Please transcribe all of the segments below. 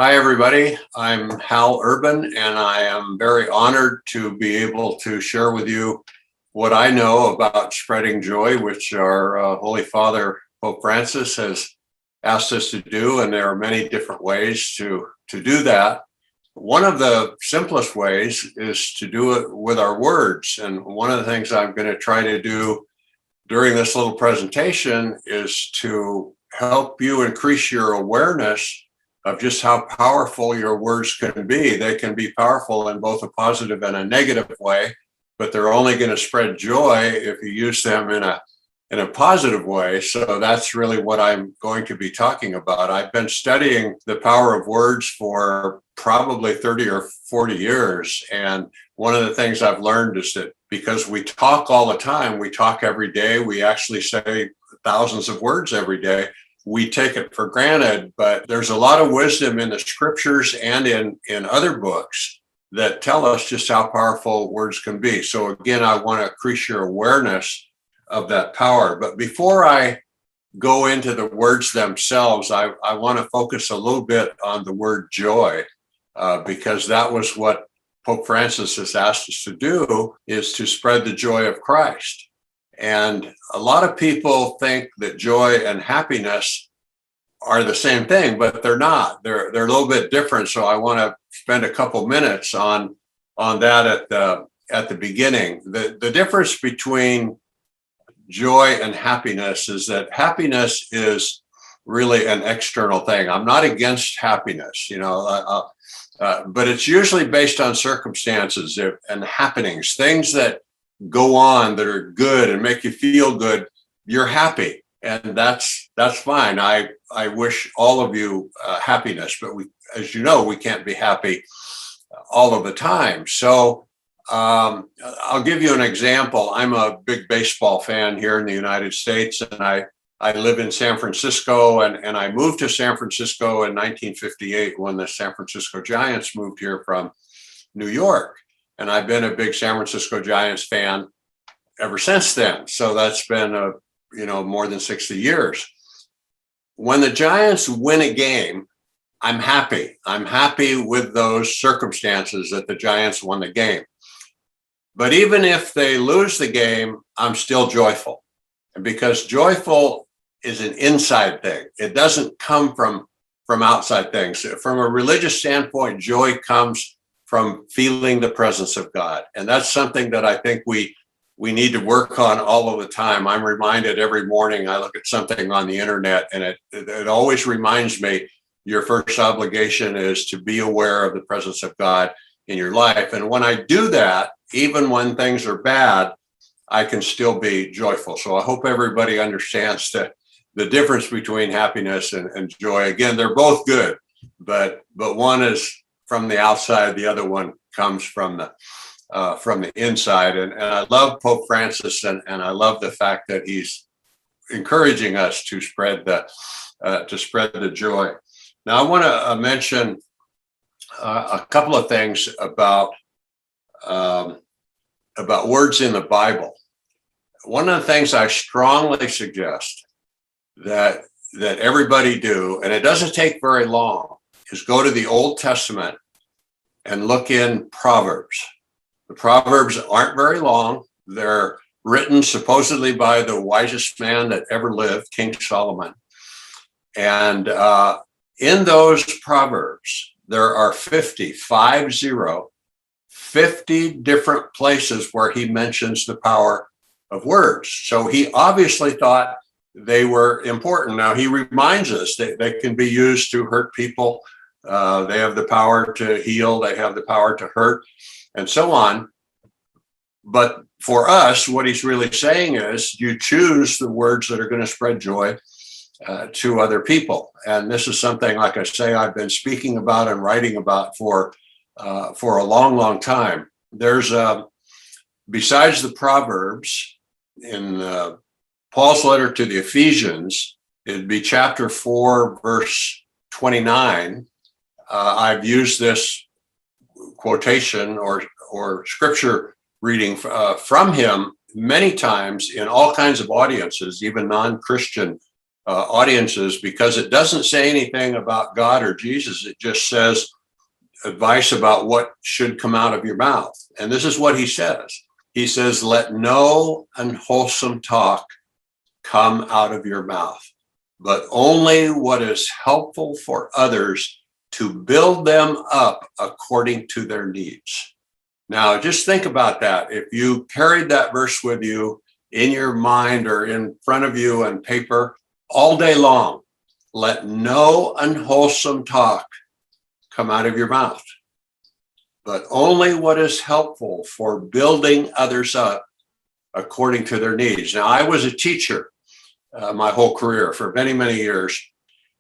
Hi, everybody. I'm Hal Urban, and I am very honored to be able to share with you what I know about spreading joy, which our Holy Father, Pope Francis, has asked us to do. And there are many different ways to do that. One of the simplest ways is to do it with our words. And one of the things I'm going to try to do during this little presentation is to help you increase your awareness of just how powerful your words can be. They can be powerful in both a positive and a negative way, but they're only going to spread joy if you use them in a positive way. So that's really what I'm going to be talking about. I've been studying the power of words for probably 30 or 40 years. And one of the things I've learned is that because we talk all the time, we talk every day, we actually say thousands of words every day. We take it for granted, but there's a lot of wisdom in the scriptures and in other books that tell us just how powerful words can be. So again, I want to increase your awareness of that power. But before I go into the words themselves, I want to focus a little bit on the word joy, because that was what Pope Francis has asked us to do, is to spread the joy of Christ. And a lot of people think that joy and happiness are the same thing, but they're not. They're a little bit different. So I want to spend a couple minutes on that at the beginning. The difference between joy and happiness is that happiness is really an external thing. I'm not against happiness, but it's usually based on circumstances and happenings, things that go on that are good and make you feel good. You're happy, and that's fine. I wish all of you happiness, but as you know, we can't be happy all of the time. So I'll give you an example. I'm a big baseball fan here in the United States, and I live in San Francisco, and I moved to San Francisco in 1958 when the San Francisco Giants moved here from New York. And I've been a big San Francisco Giants fan ever since then. So that's been more than 60 years. When the Giants win a game, I'm happy. I'm happy with those circumstances that the Giants won the game. But even if they lose the game, I'm still joyful. And because joyful is an inside thing. It doesn't come from outside things. From a religious standpoint, joy comes from feeling the presence of God. And that's something that I think we need to work on all of the time. I'm reminded every morning I look at something on the internet, and it always reminds me, your first obligation is to be aware of the presence of God in your life. And when I do that, even when things are bad, I can still be joyful. So I hope everybody understands the difference between happiness and joy. Again, they're both good, but one is from the outside, the other one comes from the inside. And I love Pope Francis, and I love the fact that he's encouraging us to spread the joy. Now, I want to mention a couple of things about words in the Bible. One of the things I strongly suggest that everybody do, and it doesn't take very long, is go to the Old Testament and look in Proverbs. The Proverbs aren't very long. They're written supposedly by the wisest man that ever lived, King Solomon. And in those Proverbs, there are 50 different places where he mentions the power of words. So he obviously thought they were important. Now, he reminds us that they can be used to hurt people. They have the power to heal. They have the power to hurt, and so on. But for us, what he's really saying is you choose the words that are going to spread joy to other people. And this is something, like I say, I've been speaking about and writing about for a long, long time. There's besides the Proverbs, in Paul's letter to the Ephesians, it'd be chapter 4, verse 29. I've used this quotation or scripture reading from him many times in all kinds of audiences, even non-Christian audiences, because it doesn't say anything about God or Jesus. It just says advice about what should come out of your mouth. And this is what he says. He says, let no unwholesome talk come out of your mouth, but only what is helpful for others to build them up according to their needs. Now, just think about that. If you carried that verse with you in your mind or in front of you on paper all day long, let no unwholesome talk come out of your mouth, but only what is helpful for building others up according to their needs. Now, I was a teacher my whole career for many, many years.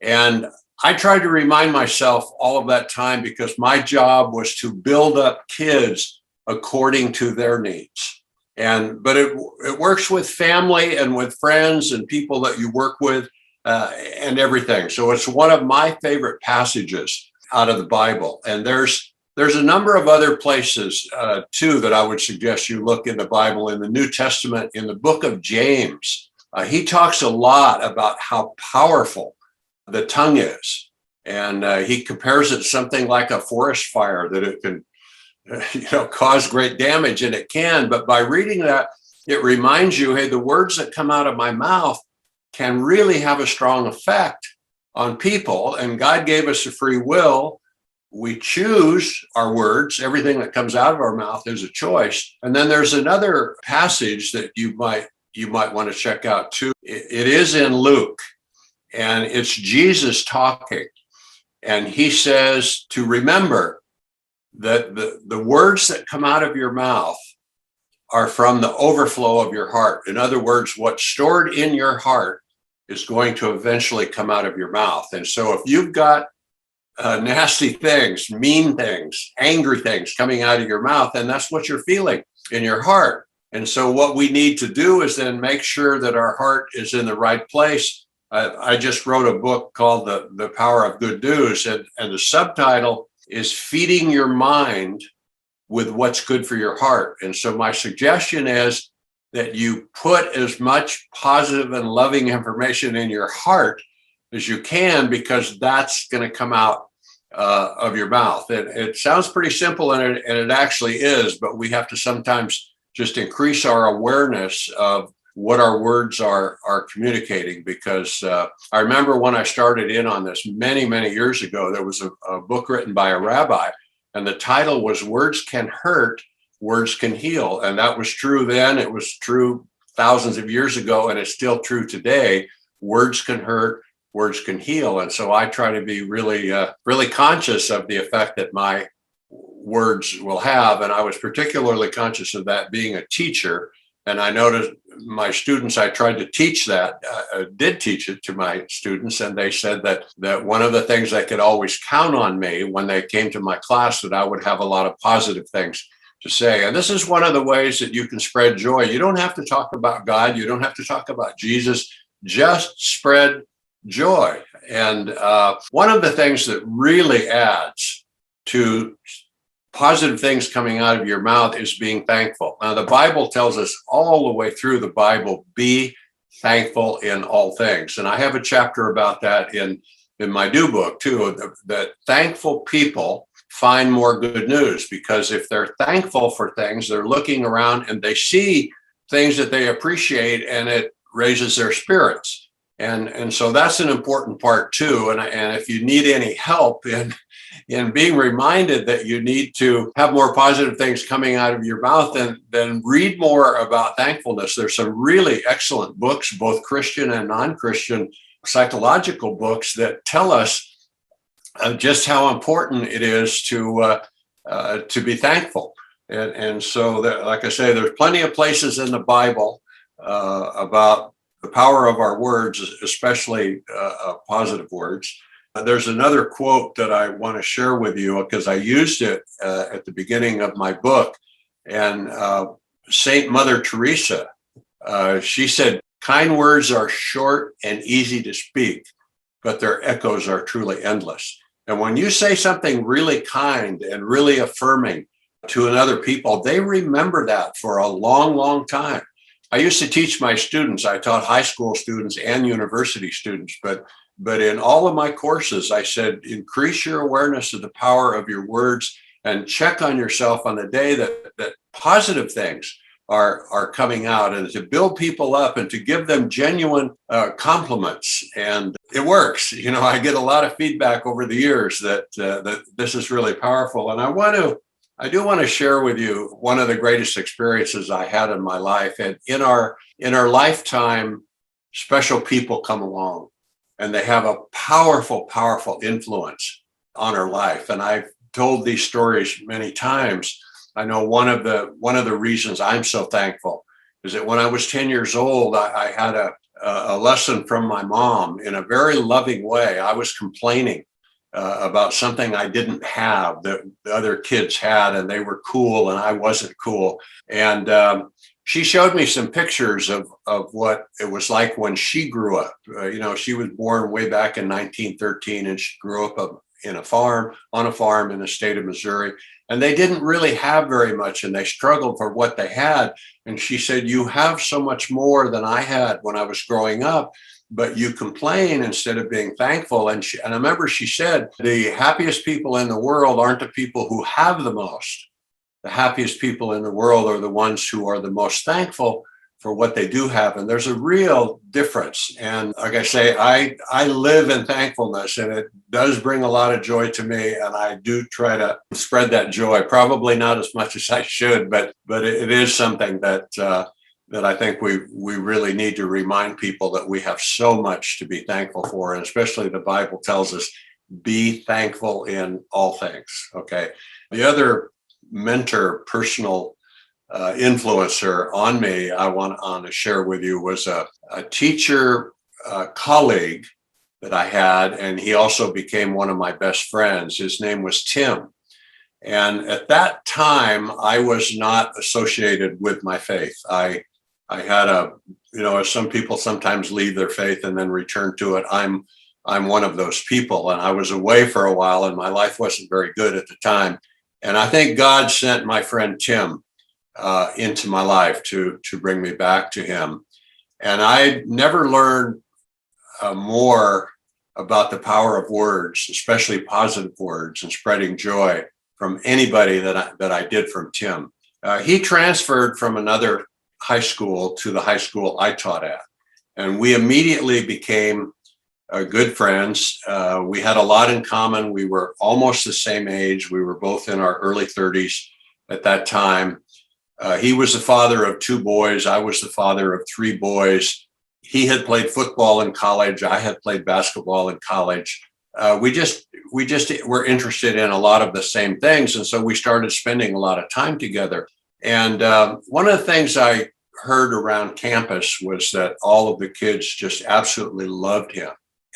And I tried to remind myself all of that time, because my job was to build up kids according to their needs. But it works with family and with friends and people that you work with and everything. So it's one of my favorite passages out of the Bible. And there's a number of other places too that I would suggest you look in the Bible. In the New Testament, in the book of James, he talks a lot about how powerful the tongue is. And he compares it to something like a forest fire, that it can cause great damage, and it can. But by reading that, it reminds you, hey, the words that come out of my mouth can really have a strong effect on people. And God gave us a free will. We choose our words. Everything that comes out of our mouth is a choice. And then there's another passage that you might want to check out too. It is in Luke, and it's Jesus talking. And he says to remember that the words that come out of your mouth are from the overflow of your heart. In other words, what's stored in your heart is going to eventually come out of your mouth. And so if you've got nasty things, mean things, angry things coming out of your mouth, and that's what you're feeling in your heart. And so what we need to do is then make sure that our heart is in the right place. I just wrote a book called The Power of Good News, and the subtitle is Feeding Your Mind with What's Good for Your Heart. And so my suggestion is that you put as much positive and loving information in your heart as you can, because that's going to come out of your mouth. And it sounds pretty simple, and it actually is, but we have to sometimes just increase our awareness of what our words are communicating. Because I remember when I started in on this many, many years ago, there was a book written by a rabbi, and the title was Words Can Hurt, Words Can Heal. And that was true then. It was true thousands of years ago, and it's still true today. Words can hurt, words can heal. And so I try to be really, really conscious of the effect that my words will have. And I was particularly conscious of that being a teacher. And I noticed my students, I tried to teach that, did teach it to my students. And they said that one of the things they could always count on me when they came to my class, that I would have a lot of positive things to say. And this is one of the ways that you can spread joy. You don't have to talk about God. You don't have to talk about Jesus. Just spread joy. And one of the things that really adds to positive things coming out of your mouth is being thankful. Now, the Bible tells us all the way through the Bible, be thankful in all things. And I have a chapter about that in my new book too, that thankful people find more good news, because if they're thankful for things, they're looking around and they see things that they appreciate, and it raises their spirits. And so that's an important part too. And if you need any help in being reminded that you need to have more positive things coming out of your mouth, then read more about thankfulness. There's some really excellent books, both Christian and non-Christian psychological books, that tell us just how important it is to be thankful. And so that, like I say, there's plenty of places in the Bible about the power of our words, especially positive words. There's another quote that I want to share with you, because I used it at the beginning of my book. And Saint Mother Teresa, she said, kind words are short and easy to speak, but their echoes are truly endless. And when you say something really kind and really affirming to another people, they remember that for a long, long time. I used to teach my students. I taught high school students and university students, but in all of my courses, I said, increase your awareness of the power of your words and check on yourself on the day that positive things are coming out, and to build people up and to give them genuine compliments. And it works. You know, I get a lot of feedback over the years that this is really powerful. And I do want to share with you one of the greatest experiences I had in my life. And in our lifetime, special people come along and they have a powerful, powerful influence on our life. And I've told these stories many times. I know one of the reasons I'm so thankful is that when I was 10 years old, I had a lesson from my mom in a very loving way. I was complaining about something I didn't have that the other kids had, and they were cool and I wasn't cool. And she showed me some pictures of what it was like when she grew up. She was born way back in 1913, and she grew up on a farm in the state of Missouri. And they didn't really have very much, and they struggled for what they had. And she said, you have so much more than I had when I was growing up, but you complain instead of being thankful. And I remember she said, the happiest people in the world aren't the people who have the most. The happiest people in the world are the ones who are the most thankful for what they do have. And there's a real difference. And like I say, I live in thankfulness, and it does bring a lot of joy to me. And I do try to spread that joy, probably not as much as I should, but it is something that I think we really need to remind people that we have so much to be thankful for. And especially the Bible tells us, be thankful in all things. Okay. The other mentor, personal influencer on me I want to share with you was a teacher colleague that I had, and he also became one of my best friends. His name was Tim. And at that time, I was not associated with my faith. I had as some people sometimes leave their faith and then return to it. I'm one of those people, and I was away for a while, and my life wasn't very good at the time. And I think God sent my friend Tim into my life to bring me back to him. And I never learned more about the power of words, especially positive words, and spreading joy from anybody that I did from Tim. He transferred from another high school to the high school I taught at, and we immediately became good friends. We had a lot in common. We were almost the same age. We were both in our early 30s at that time. He was the father of 2 boys. I was the father of 3 boys. He had played football in college. I had played basketball in college. We just were interested in a lot of the same things. And so we started spending a lot of time together. And one of the things I heard around campus was that all of the kids just absolutely loved him.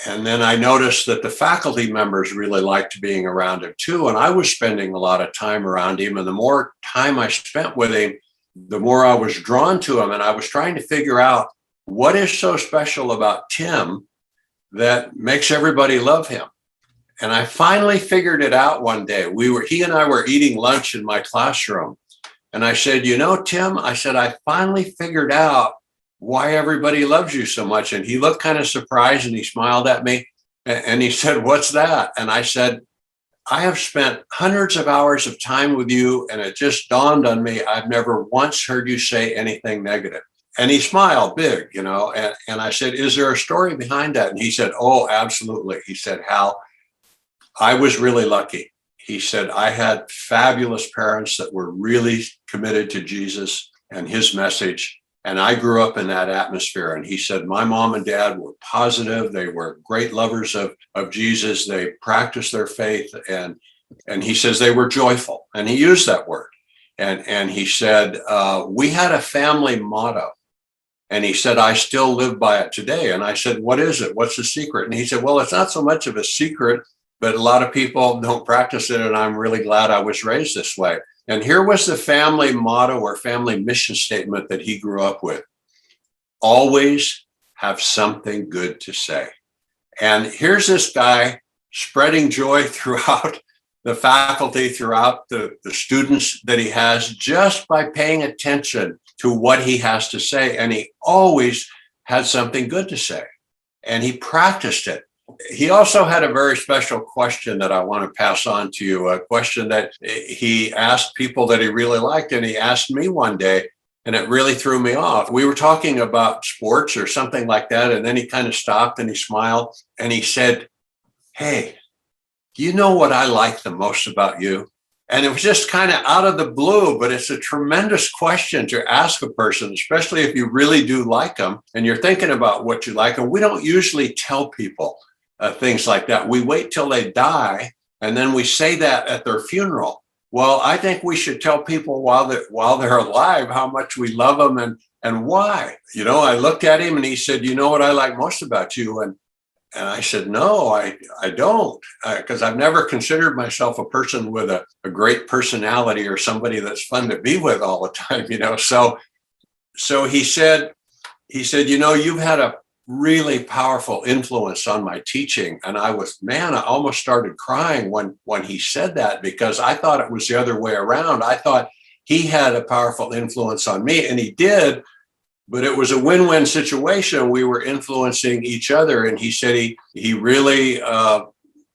And then I noticed that the faculty members really liked being around him too. And I was spending a lot of time around him. And the more time I spent with him, the more I was drawn to him. And I was trying to figure out what is so special about Tim that makes everybody love him. And I finally figured it out one day. He and I were eating lunch in my classroom. And I said, Tim, I said, I finally figured out why everybody loves you so much. And he looked kind of surprised, and he smiled at me, and he said, what's that? And I said, I have spent hundreds of hours of time with you, and it just dawned on me, I've never once heard you say anything negative. And he smiled big, and I said, is there a story behind that? And he said, oh, absolutely. He said, Hal, I was really lucky. He said, I had fabulous parents that were really committed to Jesus and his message. And I grew up in that atmosphere. And he said, my mom and dad were positive. They were great lovers of Jesus. They practiced their faith. And he says they were joyful. And he used that word. And he said, we had a family motto. And he said, I still live by it today. And I said, what is it? What's the secret? And he said, well, it's not so much of a secret, but a lot of people don't practice it. And I'm really glad I was raised this way. And here was the family motto or family mission statement that he grew up with. Always have something good to say. And here's this guy spreading joy throughout the faculty, throughout the students that he has, just by paying attention to what he has to say. And he always had something good to say, and he practiced it. He also had a very special question that I want to pass on to you, a question that he asked people that he really liked, and he asked me one day, and it really threw me off. We were talking about sports or something like that, and then he kind of stopped and he smiled and he said, "Hey, do you know what I like the most about you?" And it was just kind of out of the blue, but it's a tremendous question to ask a person, especially if you really do like them and you're thinking about what you like. And we don't usually tell people things like that. We wait till they die, and then we say that at their funeral. Well, I think we should tell people while they're alive how much we love them and why. You know, I looked at him and he said, "You know what I like most about you?" And I said, "No, I don't, because I've never considered myself a person with a great personality or somebody that's fun to be with all the time, you know." So he said, "You know, you've had a really powerful influence on my teaching." And I almost started crying when he said that, because I thought it was the other way around. I thought he had a powerful influence on me, and he did. But it was a win-win situation. We were influencing each other. And he said he really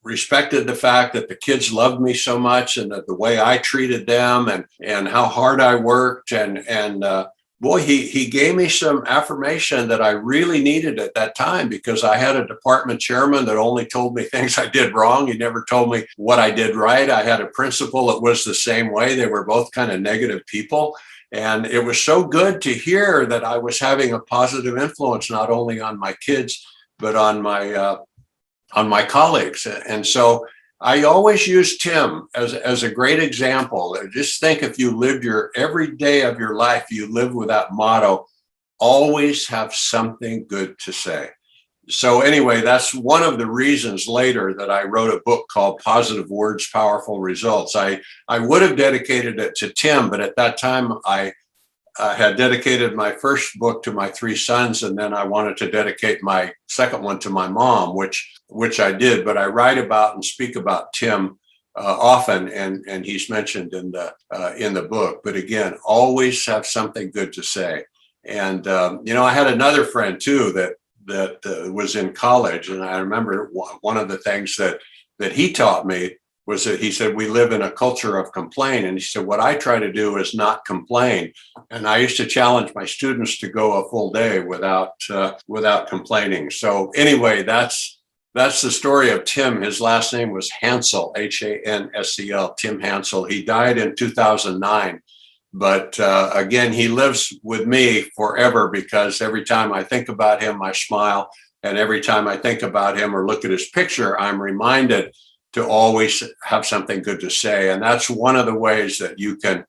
respected the fact that the kids loved me so much, and that the way I treated them and how hard I worked. And boy, he gave me some affirmation that I really needed at that time, because I had a department chairman that only told me things I did wrong. He never told me what I did right. I had a principal that was the same way. They were both kind of negative people. And it was so good to hear that I was having a positive influence, not only on my kids, but on my colleagues. And so I always use Tim as a great example. Just think, if you lived every day of your life, you live with that motto, always have something good to say. So anyway, that's one of the reasons later that I wrote a book called Positive Words, Powerful Results. I would have dedicated it to Tim, but at that time I had dedicated my first book to my 3 sons, and then I wanted to dedicate my second one to my mom, which I did. But I write about and speak about Tim often, and he's mentioned in the book. But again, always have something good to say. And you know, I had another friend too that was in college, and I remember one of the things that he taught me was that he said, "We live in a culture of complaint." And he said, "What I try to do is not complain." And I used to challenge my students to go a full day without complaining. So anyway, that's the story of Tim. His last name was Hansel, Hanscl, Tim Hansel. He died in 2009. But again, he lives with me forever, because every time I think about him, I smile. And every time I think about him or look at his picture, I'm reminded to always have something good to say. And that's one of the ways that you can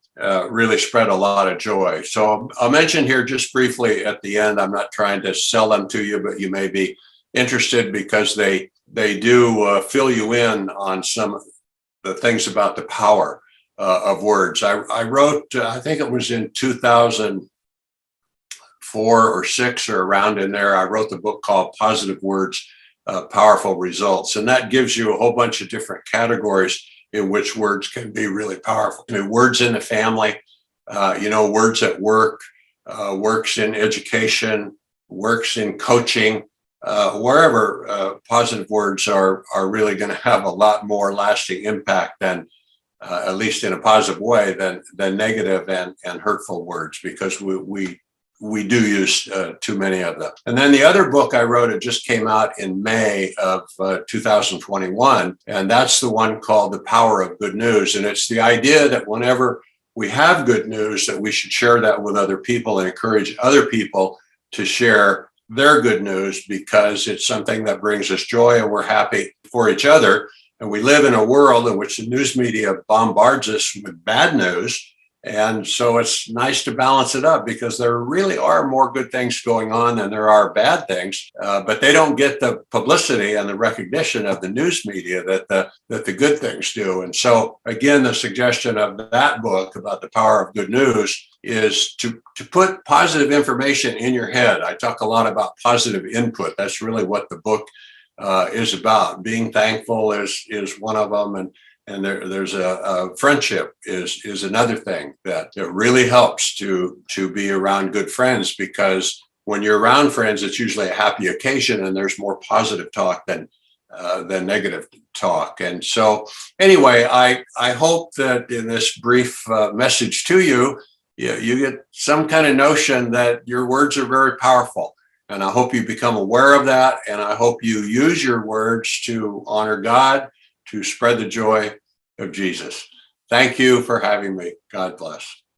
really spread a lot of joy. So I'll mention here just briefly at the end, I'm not trying to sell them to you, but you may be interested, because they do fill you in on some of the things about the power of words. I wrote, I think it was in 2004 or 6 or around in there, I wrote the book called Positive Words, Powerful Results. And that gives you a whole bunch of different categories in which words can be really powerful. I mean, words in the family, you know, words at work, works in education, works in coaching, wherever positive words are really going to have a lot more lasting impact than at least in a positive way, than negative and hurtful words, because we do use too many of them. And then the other book I wrote, it just came out in May of 2021, and that's the one called The Power of Good News. And it's the idea that whenever we have good news, that we should share that with other people and encourage other people to share their good news, because it's something that brings us joy and we're happy for each other. And we live in a world in which the news media bombards us with bad news. And so it's nice to balance it up, because there really are more good things going on than there are bad things, but they don't get the publicity and the recognition of the news media that the good things do. And so again, the suggestion of that book about the power of good news is to put positive information in your head. I talk a lot about positive input. That's really what the book is about. Being thankful is one of them, And there's a friendship is another thing that really helps to be around good friends, because when you're around friends, it's usually a happy occasion and there's more positive talk than negative talk. And so anyway, I hope that in this brief message to you, you get some kind of notion that your words are very powerful. And I hope you become aware of that. And I hope you use your words to honor God, to spread the joy of Jesus. Thank you for having me. God bless.